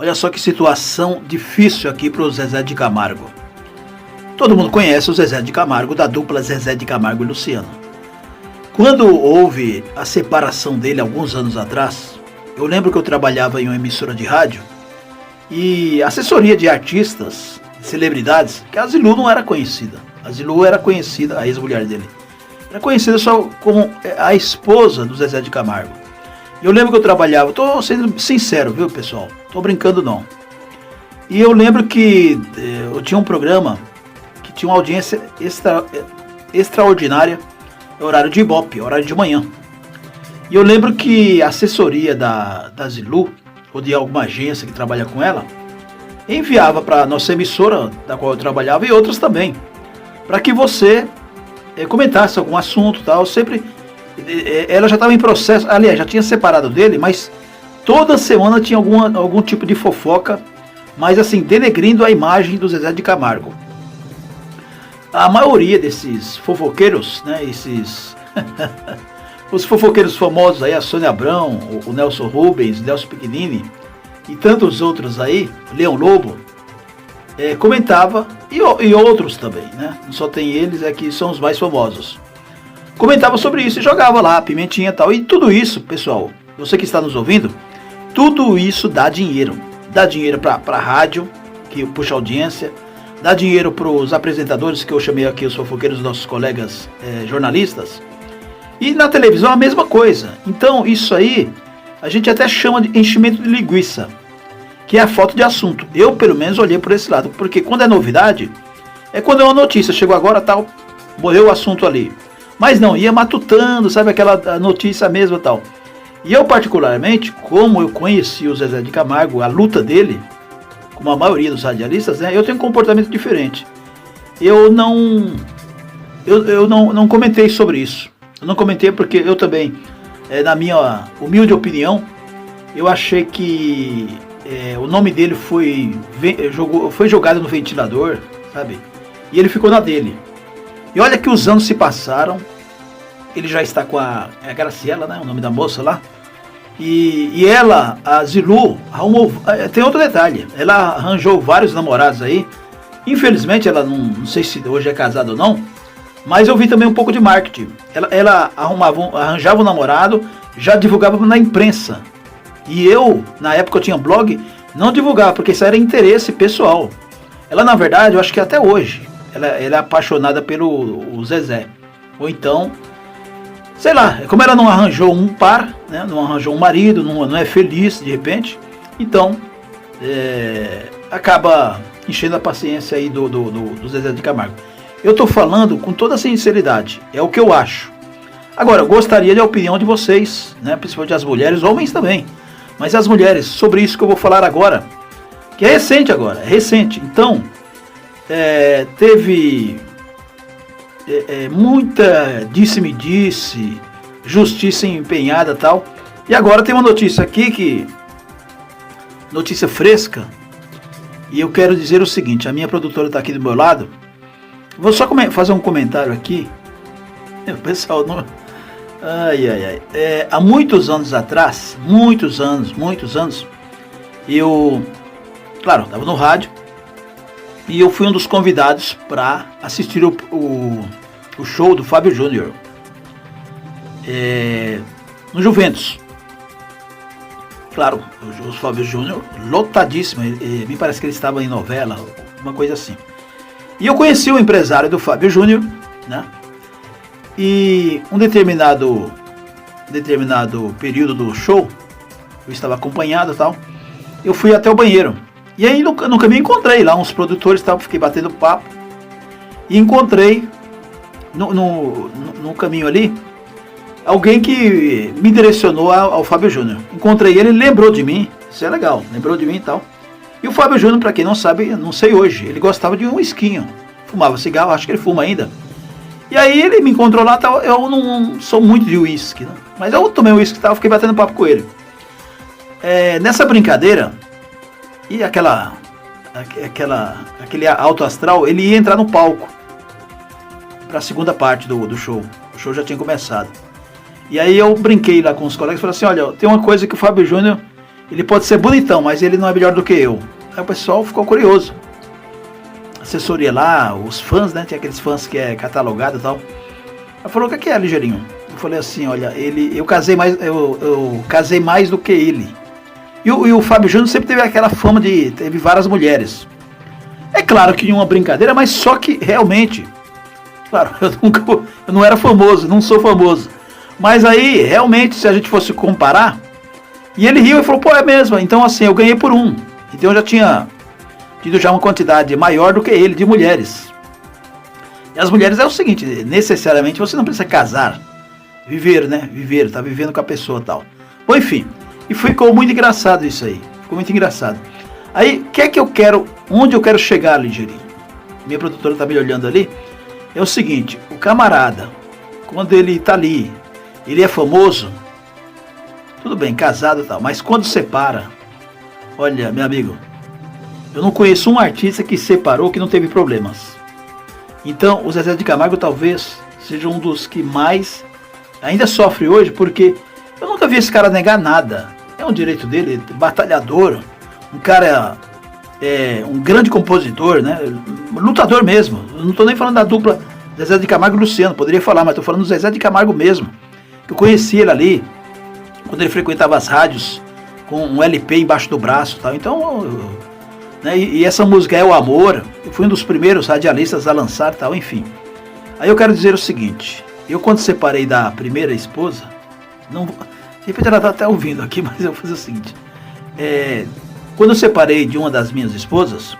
Olha só que situação difícil aqui para o Zezé de Camargo. Todo mundo conhece o Zezé de Camargo, da dupla Zezé de Camargo e Luciano. Quando houve a separação dele alguns anos atrás, eu lembro que eu trabalhava em uma emissora de rádio e assessoria de artistas, celebridades, que a Zilu não era conhecida. A Zilu era conhecida, a ex-mulher dele, era conhecida só como a esposa do Zezé de Camargo. E eu lembro que eu trabalhava, tô sendo sincero, viu, pessoal? Tô brincando não. E eu lembro que eu tinha um programa que tinha uma audiência extraordinária, horário de Ibope, horário de manhã. E eu lembro que a assessoria da Zilu, ou de alguma agência que trabalha com ela, enviava para nossa emissora, da qual eu trabalhava, e outras também, para que você comentasse algum assunto, tal. Sempre ela já estava em processo, aliás, já tinha separado dele, mas toda semana tinha algum tipo de fofoca, mas assim, denegrindo a imagem do Zezé de Camargo. A maioria desses fofoqueiros, né, os fofoqueiros famosos aí, a Sônia Abrão, o Nelson Rubens, Nelson Pignini e tantos outros aí, Leão Lobo, comentava, e outros também, né? Não só tem eles, que são os mais famosos. Comentava sobre isso e jogava lá, pimentinha e tal. E tudo isso, pessoal, você que está nos ouvindo, tudo isso dá dinheiro. Dá dinheiro para a rádio, que puxa audiência, dá dinheiro para os apresentadores, que eu chamei aqui os fofoqueiros, nossos colegas jornalistas. E na televisão a mesma coisa. Então isso aí a gente até chama de enchimento de linguiça, que é a falta de assunto. Eu pelo menos olhei por esse lado, porque quando é novidade, é quando é uma notícia, chegou agora, tal, morreu o assunto ali. Mas não, ia matutando, sabe, aquela notícia mesmo e tal. E eu particularmente, como eu conheci o Zezé de Camargo, a luta dele, como a maioria dos radialistas, né, eu tenho um comportamento diferente. Eu não comentei sobre isso. Eu não comentei porque eu também, na minha humilde opinião, eu achei que o nome dele foi jogado no ventilador, sabe? E ele ficou na dele. E olha que os anos se passaram, ele já está com a Graciela, né, o nome da moça lá, e ela, a Zilu, arrumou, tem outro detalhe, ela arranjou vários namorados aí, infelizmente ela não sei se hoje é casada ou não, mas eu vi também um pouco de marketing, ela arranjava um namorado, já divulgava na imprensa, e eu, na época eu tinha blog, não divulgava, porque isso era interesse pessoal. Ela, na verdade, eu acho que até hoje, ela é apaixonada pelo Zezé. Ou então, sei lá, como ela não arranjou um par, né, não arranjou um marido, não é feliz de repente, então acaba enchendo a paciência aí do Zezé de Camargo. Eu estou falando com toda sinceridade, é o que eu acho. Agora, eu gostaria da opinião de vocês, né, principalmente as mulheres, homens também, mas as mulheres, sobre isso que eu vou falar agora, que é recente agora, é recente. Então, teve muita disse-me-disse, justiça empenhada e tal. E agora tem uma notícia aqui, notícia fresca, e eu quero dizer o seguinte, a minha produtora está aqui do meu lado, vou só fazer um comentário aqui, o pessoal não... há muitos anos atrás, muitos anos, eu, claro, estava no rádio, e eu fui um dos convidados para assistir o show do Fábio Júnior no Juventus. Claro, o Fábio Júnior lotadíssimo, me parece que ele estava em novela, uma coisa assim. E eu conheci o empresário do Fábio Júnior, né? E um determinado período do show, eu estava acompanhado e tal, eu fui até o banheiro. E aí no caminho encontrei lá uns produtores e tal, fiquei batendo papo. E encontrei no caminho ali alguém que me direcionou ao Fábio Júnior. Encontrei ele lembrou de mim, isso é legal, lembrou de mim e tal. E o Fábio Júnior, para quem não sabe, não sei hoje, ele gostava de um whiskinho, fumava cigarro, acho que ele fuma ainda. E aí ele me encontrou lá, tal, eu não sou muito de whisky, né? Mas eu tomei um whisky e tal, fiquei batendo papo com ele. Nessa brincadeira, e aquele alto astral, ele ia entrar no palco para a segunda parte do show. O show já tinha começado. E aí eu brinquei lá com os colegas e falei assim, olha, tem uma coisa que o Fábio Júnior, Ele pode ser bonitão, mas ele não é melhor do que eu. Aí o pessoal ficou curioso. Assessoria lá, os fãs, né? Tinha aqueles fãs que é catalogado e tal. Ela falou, o que é, Ligeirinho? Eu falei assim, olha, eu casei mais do que ele. E o Fábio Júnior sempre teve aquela fama de... Teve várias mulheres. É claro que em uma brincadeira, mas só que realmente... Claro, eu não era famoso, não sou famoso. Mas aí, realmente, se a gente fosse comparar... E ele riu e falou, pô, é mesmo. Então assim, eu ganhei por um. Então eu já tinha tido já uma quantidade maior do que ele de mulheres. E as mulheres é o seguinte, necessariamente você não precisa casar. Viver, né? Viver, tá vivendo com a pessoa e tal. Bom, enfim. E ficou muito engraçado isso aí. Ficou muito engraçado. Aí, o que é que eu quero, onde eu quero chegar, Ligeirinho? Minha produtora tá me olhando ali. É o seguinte, o camarada, quando ele tá ali, ele é famoso, tudo bem, casado e tal, mas quando separa, olha, meu amigo, eu não conheço um artista que separou que não teve problemas. Então, o Zezé de Camargo talvez seja um dos que mais ainda sofre hoje, porque eu nunca vi esse cara negar nada. É um direito dele, batalhador, um cara, um grande compositor, né? Lutador mesmo. Eu não estou nem falando da dupla Zezé de Camargo e Luciano, poderia falar, mas estou falando do Zezé de Camargo mesmo. Que eu conheci ele ali, quando ele frequentava as rádios, com um LP embaixo do braço e tal. Então, né, e essa música é o Amor, eu fui um dos primeiros radialistas a lançar e tal, enfim. Aí eu quero dizer o seguinte, eu quando separei da primeira esposa, não, de repente ela está até ouvindo aqui, mas eu vou fazer o seguinte, quando eu separei de uma das minhas esposas,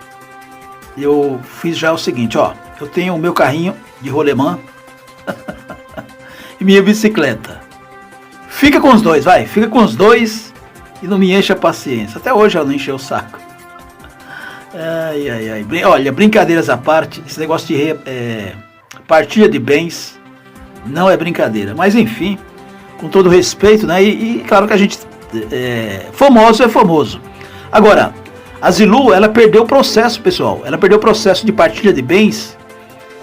eu fiz já o seguinte, ó, eu tenho o meu carrinho de rolemã e minha bicicleta. Fica com os dois, vai, fica com os dois e não me enche a paciência. Até hoje ela não encheu o saco. Ai. Olha, brincadeiras à parte, esse negócio de partilha de bens não é brincadeira. Mas enfim, com todo respeito, né? E claro que a gente famoso é famoso. Agora, a Zilu, ela perdeu o processo, pessoal. Ela perdeu o processo de partilha de bens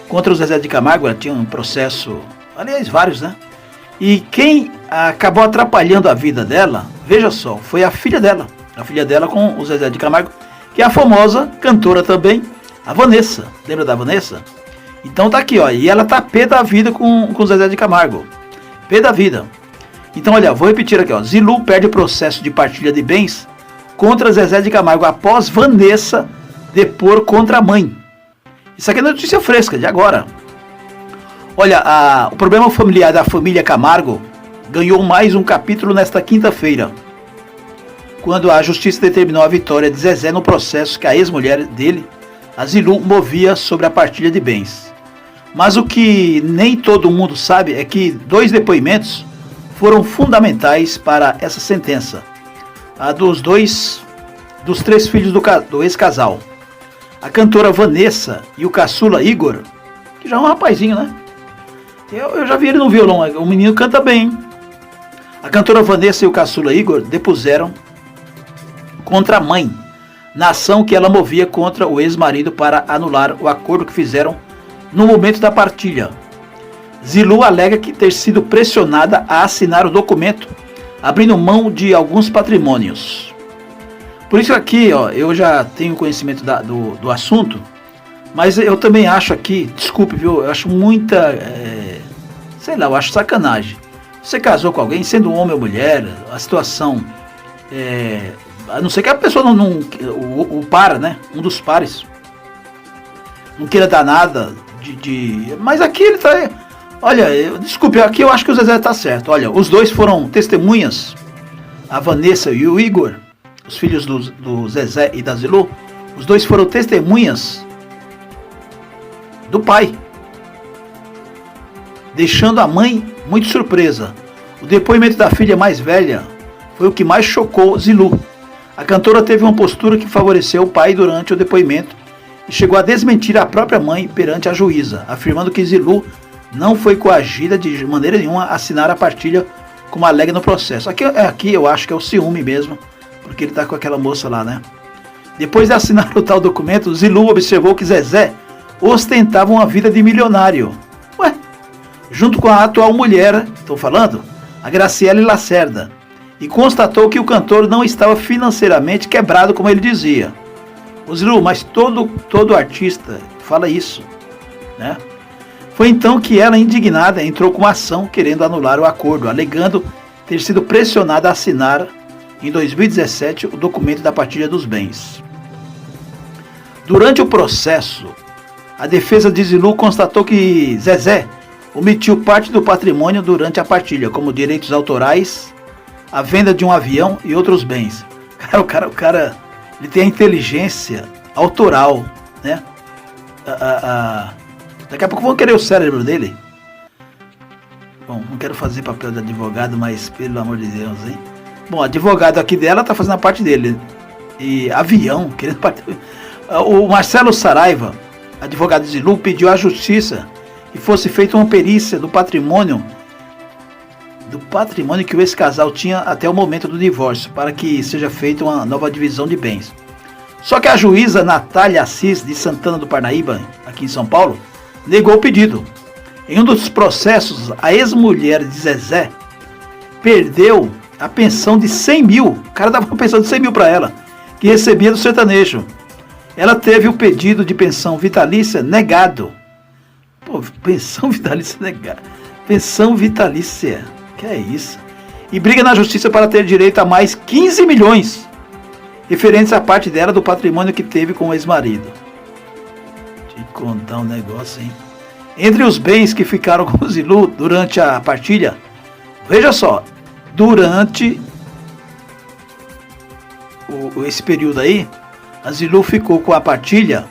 contra o Zezé de Camargo. Ela tinha um processo, aliás, vários, né? E quem acabou atrapalhando a vida dela, veja só, foi a filha dela. A filha dela com o Zezé de Camargo, que é a famosa cantora também, a Vanessa. Lembra da Vanessa? Então tá aqui, ó. E ela tá pé da vida com o Zezé de Camargo. Pé da vida. Então, olha, vou repetir aqui, ó. Zilu perde o processo de partilha de bens contra Zezé de Camargo após Vanessa depor contra a mãe. Isso aqui é notícia fresca, de agora. Olha, o problema familiar da família Camargo ganhou mais um capítulo nesta quinta-feira, quando a justiça determinou a vitória de Zezé no processo que a ex-mulher dele, a Zilu, movia sobre a partilha de bens. Mas o que nem todo mundo sabe é que 2 depoimentos foram fundamentais para essa sentença. A dos 3 filhos do ex-casal. A cantora Vanessa e o caçula Igor, que já é um rapazinho, né? Eu já vi ele no violão, o menino canta bem. A cantora Vanessa e o caçula Igor depuseram contra a mãe, na ação que ela movia contra o ex-marido para anular o acordo que fizeram no momento da partilha. Zilu alega que ter sido pressionada a assinar o documento, abrindo mão de alguns patrimônios. Por isso aqui, ó, eu já tenho conhecimento do assunto, mas eu também acho aqui, desculpe, viu, eu acho muita, sei lá, eu acho sacanagem. Você casou com alguém, sendo um homem ou mulher, a situação, a não ser que a pessoa o par, né, um dos pares, não queira dar nada mas aqui ele tá, olha, desculpe, aqui eu acho que o Zezé tá certo. Olha, os dois foram testemunhas, a Vanessa e o Igor, os filhos do Zezé e da Zilu, os dois foram testemunhas do pai, deixando a mãe muito surpresa. O depoimento da filha mais velha foi o que mais chocou Zilu. A cantora teve uma postura que favoreceu o pai durante o depoimento e chegou a desmentir a própria mãe perante a juíza, afirmando que Zilu não foi coagida de maneira nenhuma a assinar a partilha como alega no processo. Aqui eu acho que é o ciúme mesmo, porque ele está com aquela moça lá, né? Depois de assinar o tal documento, Zilu observou que Zezé ostentava uma vida de milionário. Ué, junto com a atual mulher, estou falando, a Graciele Lacerda, e constatou que o cantor não estava financeiramente quebrado, como ele dizia. Ô Zilu, mas todo artista fala isso, né? Foi então que ela, indignada, entrou com uma ação querendo anular o acordo, alegando ter sido pressionada a assinar, em 2017, o documento da partilha dos bens. Durante o processo, a defesa de Zilu constatou que Zezé omitiu parte do patrimônio durante a partilha, como direitos autorais, a venda de um avião e outros bens. O cara ele tem a inteligência autoral, né? Daqui a pouco vão querer o cérebro dele. Bom, não quero fazer papel de advogado, mas pelo amor de Deus, hein? Bom, advogado aqui dela tá fazendo a parte dele. E avião, querendo parte... O Marcelo Saraiva, advogado de Zilu, pediu à justiça que fosse feita uma perícia do patrimônio que o ex-casal tinha até o momento do divórcio, para que seja feita uma nova divisão de bens. Só que a juíza Natália Assis, de Santana do Parnaíba, aqui em São Paulo, negou o pedido. Em um dos processos, a ex-mulher de Zezé perdeu a pensão de 100 mil. O cara dava uma pensão de 100 mil para ela, que recebia do sertanejo. Ela teve o pedido de pensão vitalícia negado. Pô, pensão vitalícia negada. Pensão vitalícia. Que é isso? E briga na justiça para ter direito a mais 15 milhões referentes à parte dela do patrimônio que teve com o ex-marido. Deixa eu contar um negócio, hein? Entre os bens que ficaram com o Zilu durante a partilha, veja só, durante esse período aí, a Zilu ficou com a partilha,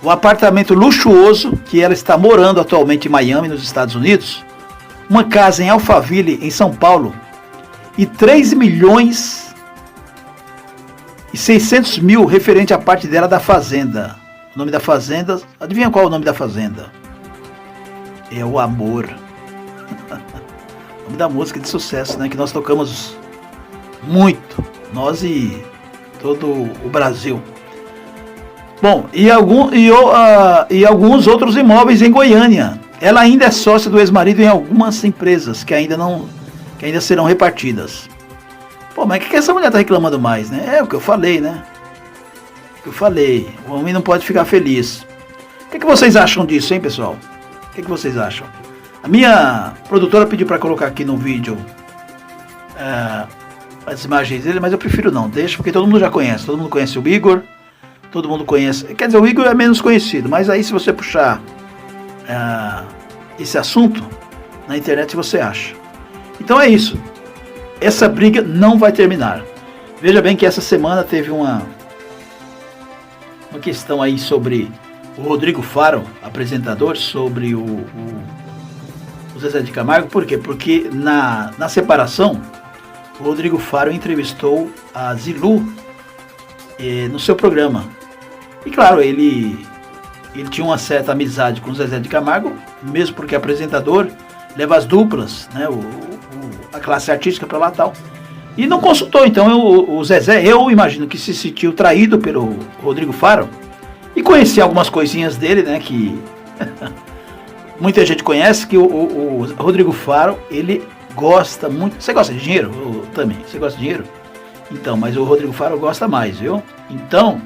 o apartamento luxuoso que ela está morando atualmente em Miami, nos Estados Unidos, uma casa em Alphaville, em São Paulo, e 3 milhões e 600 mil referente à parte dela da fazenda. O nome da fazenda, adivinha qual é o nome da fazenda? É o Amor. O nome da música de sucesso, né? Que nós tocamos muito, nós e todo o Brasil. Bom, e alguns outros imóveis em Goiânia. Ela ainda é sócia do ex-marido em algumas empresas que ainda serão repartidas. Pô, mas o que essa mulher tá reclamando mais, né? É o que eu falei, né? O homem não pode ficar feliz. O que vocês acham disso, hein, pessoal? O que vocês acham? A minha produtora pediu para colocar aqui no vídeo as imagens dele, mas eu prefiro não. Deixa, porque todo mundo já conhece. Todo mundo conhece o Igor. Todo mundo conhece. Quer dizer, o Igor é menos conhecido, mas aí se você puxar esse assunto na internet você acha. Então é isso. Essa briga não vai terminar. Veja bem que essa semana teve uma questão aí sobre o Rodrigo Faro, apresentador, sobre o Zezé de Camargo. Por quê? Porque na separação, o Rodrigo Faro entrevistou a Zilu no seu programa. E claro, ele tinha uma certa amizade com o Zezé de Camargo, mesmo porque apresentador, leva as duplas, né, a classe artística para lá e tal. E não consultou, então o Zezé, eu imagino que se sentiu traído pelo Rodrigo Faro, e conheci algumas coisinhas dele, né, que muita gente conhece, que o Rodrigo Faro, ele gosta muito. Você gosta de dinheiro? Também, você gosta de dinheiro? Então, mas o Rodrigo Faro gosta mais, viu? Então,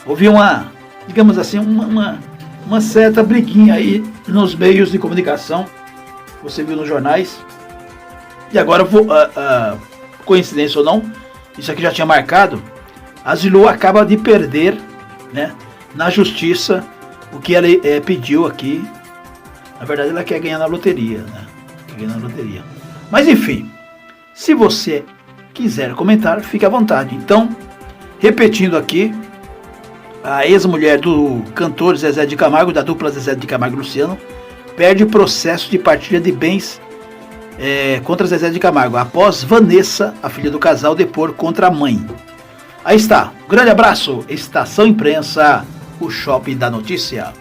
houve digamos assim, uma certa briguinha aí nos meios de comunicação, você viu nos jornais. E agora, coincidência ou não, isso aqui já tinha marcado, a Zilu acaba de perder, né, na justiça o que ela pediu aqui. Na verdade, ela quer ganhar na loteria, né? Quer ganhar na loteria. Mas enfim, se você quiser comentar, fique à vontade. Então, repetindo aqui, a ex-mulher do cantor Zezé de Camargo, da dupla Zezé de Camargo e Luciano, perde processo de partilha de bens contra Zezé de Camargo, após Vanessa, a filha do casal, depor contra a mãe. Aí está, um grande abraço, Estação Imprensa, o shopping da notícia.